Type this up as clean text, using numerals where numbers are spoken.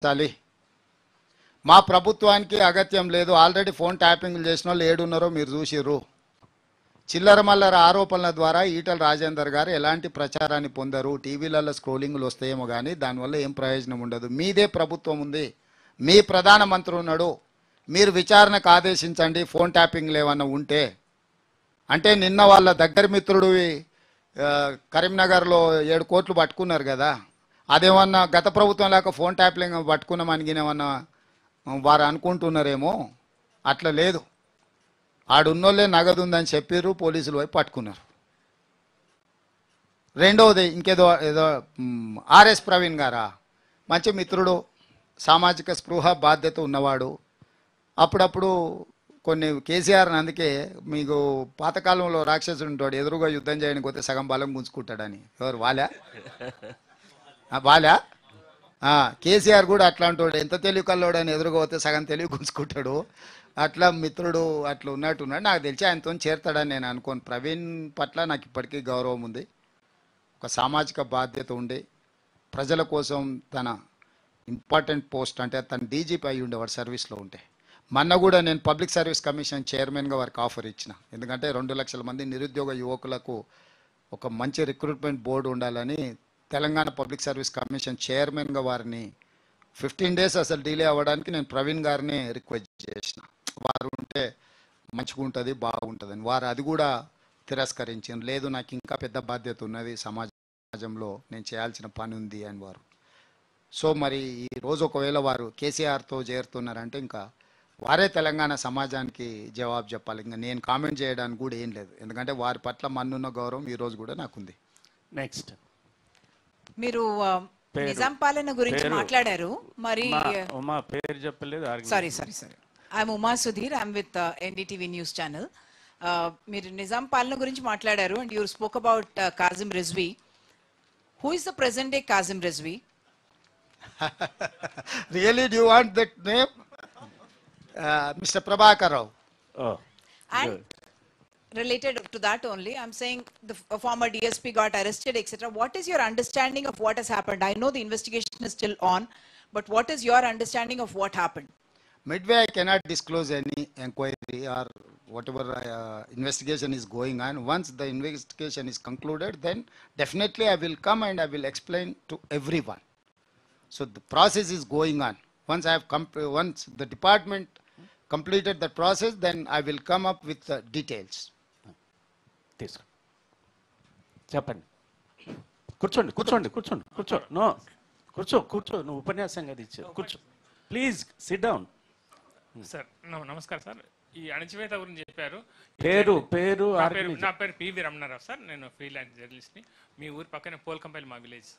చాలి మా ప్రభుత్వానికి అగత్యం లేదు. ఆల్రెడీ ఫోన్ ట్యాపింగ్లు చేసిన వాళ్ళు ఏడున్నారో మీరు చూసిర్రు. చిల్లర మల్లర ఆరోపణల ద్వారా ఈటల రాజేందర్ గారు ఎలాంటి ప్రచారాన్ని పొందరు. టీవీలలో స్క్రోలింగ్లు వస్తాయేమో కానీ దానివల్ల ఏం ప్రయోజనం ఉండదు. మీదే ప్రభుత్వం ఉంది, మీ ప్రధానమంత్రి ఉన్నాడు, మీరు విచారణకు ఆదేశించండి ఫోన్ ట్యాపింగ్లు ఏమన్నా ఉంటే. అంటే నిన్న వాళ్ళ దగ్గర మిత్రుడు కరీంనగర్లో 7 కోట్లు పట్టుకున్నారు కదా, అదేమన్నా గత ప్రభుత్వం లేక ఫోన్ ట్యాపింగ్ పట్టుకున్నామని ఏమన్నా వారు అనుకుంటున్నారేమో. అట్లా లేదు. ఆడున్నోళ్ళే నగదు ఉందని చెప్పారు, పోలీసులు పోయి పట్టుకున్నారు. రెండవది ఇంకేదో ఆర్ఎస్ ప్రవీణ్ గారా, మంచి మిత్రుడు, సామాజిక స్పృహ బాధ్యత ఉన్నవాడు. అప్పుడప్పుడు కొన్ని కేసీఆర్ని అందుకే మీకు పాతకాలంలో రాక్షసుడు ఉంటాడు, ఎదురుగా యుద్ధం చేయడానికి పోతే సగం బలం గుంజుకుంటాడని. ఎవరు వాలా కేసీఆర్ కూడా అట్లాంటి వాడు, ఎంత తెలివి కల్లోడని ఎదురుగా పోతే సగం తెలివి గుంజుకుంటాడు. అట్లా మిత్రుడు అట్లా ఉన్నట్టున్నాడు. నాకు తెలిసి ఆయనతో చేరుతాడని నేను అనుకోను. ప్రవీణ్ పట్ల నాకు ఇప్పటికీ గౌరవం ఉంది. ఒక సామాజిక బాధ్యత ఉండి ప్రజల కోసం తన ఇంపార్టెంట్ పోస్ట్, అంటే తన డీజీపీ అయి ఉండేవాడు సర్వీస్లో ఉంటే. మొన్న కూడా నేను పబ్లిక్ సర్వీస్ కమిషన్ చైర్మన్గా వారికి ఆఫర్ ఇచ్చిన. ఎందుకంటే 2 లక్షల మంది నిరుద్యోగ యువకులకు ఒక మంచి రిక్రూట్మెంట్ బోర్డు ఉండాలని తెలంగాణ పబ్లిక్ సర్వీస్ కమిషన్ చైర్మన్గా వారిని 15 డేస్ అసలు డిలే అవ్వడానికి నేను ప్రవీణ్ గారిని రిక్వెస్ట్ చేసిన. వారు ఉంటే మంచిగా ఉంటుంది, బాగుంటుందని. వారు అది కూడా తిరస్కరించారు. లేదు, నాకు ఇంకా పెద్ద బాధ్యత ఉన్నది, సమాజంలో నేను చేయాల్సిన పని ఉంది అని వారు. సో మరి ఈరోజు ఒకవేళ వారు కేసీఆర్తో చేరుతున్నారంటే ఇంకా వారే తెలంగాణ సమాజానికి జవాబు చెప్పాలి. ఇంకా నేను కామెంట్ చేయడానికి కూడా ఏం లేదు, ఎందుకంటే వారి పట్ల మన్నున్న గౌరవం ఈరోజు కూడా నాకుంది. నెక్స్ట్ మీరు నిజాం పాలన గురించి మాట్లాడారు. మరి ఉమా పేరు చెప్పలేదు. Sorry I'm Uma Sudheer, I'm with NDTV news channel. మీరు నిజాం పాలన గురించి మాట్లాడారు and you spoke about కాజిం Rizvi. Who is the present day కాజిం Rizvi? Really do you want that name? Mr. Prabhakar Rao. Oh. And related to that only, I'm saying the former DSP got arrested, etc. What is your understanding of what has happened? I know the investigation is still on, but what is your understanding of what happened? Midway, I cannot disclose any inquiry or whatever investigation is going on. Once the investigation is concluded, then definitely I will come and I will explain to everyone. So the process is going on. Once I have once the department completed the process, then I will come up with the details. చెప్పండి. కూర్చో. No కూర్చో. నువ్వు ఉపన్యాసం కదా ఇచ్చావు. కూర్చో please, SIT down. Sir నమస్కారం sir. ఈ అణచివేత గురించి చెప్పారు. నా పేరు పివి రమణారావు సార్. నేను ఫ్రీలాన్స్ జర్నలిస్ట్ని. మీ ఊరి పక్కన పోల్కంపల్లి మా విలేజ్.